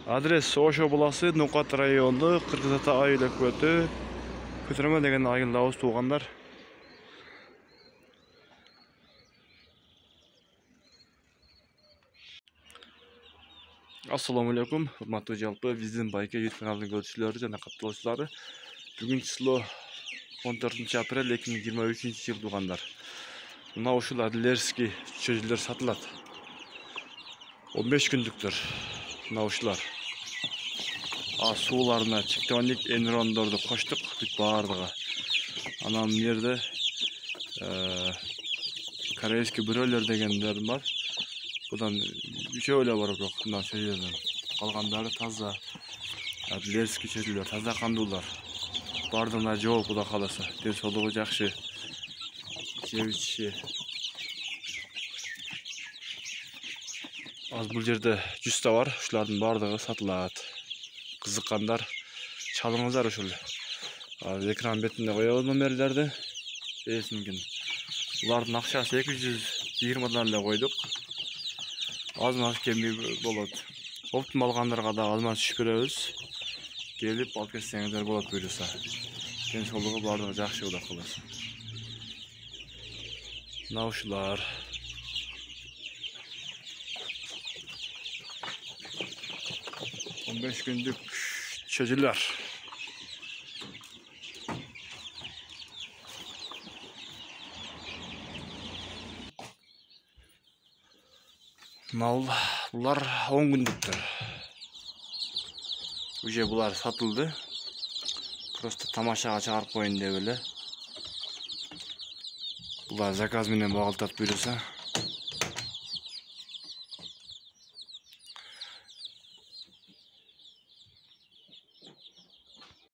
Адрес Ошо буласы, Нукат району, Кыргыз Ата айыл өкмөтү, Көтөрмө деген айылдабыз туугандар. Assalamu alaikum, урматтуу жалпы биздин Байке YouTube каналынын көрүүчүлөрү жана катталуучулары. Бүгүн число 14 апрель 2023 жыл туугандар. Мына ушул Адлерский чөжүлөр сатылат. 15 күндүктөр. Мына ушулар. Сууларына чектоник энрондорду коштук, бүт баардыгы. Анан бу жерде корейский бирөөлөр дегендер бар. Будан үчөөлө бар бирок мына чөжөлөрдөн. Калгандары таза. Адлерский чөжөлөр таза кандуулар. Бардыгына жооп Кудай кааласа. Ден соолугу жакшы. Жеп-ичиши. Az бул жерде 100 та бар. Ушулардын бардыгы сатылат. Кызыккандар чалыңыздар ушул. Экран бетинде коебуз номерлерди. Мүмкүн. Булардын акчасы 220 эле койдук. Аз-маз кеми болот. Оптум алгандарга да аз-маз түшүп беребиз. Келип алып кетсеңиздер болот буюрса. Ден соолугу бардыгы жакшы Кудай кааласа. Мына ушулар. On 15 gündük çözüler. Bunlar 10 gündüktür. Уже bunlar satıldı. Просто tamaşaga çağırıp koyun diye böyle. Bunlar zakaz menen bağıltat buyursa.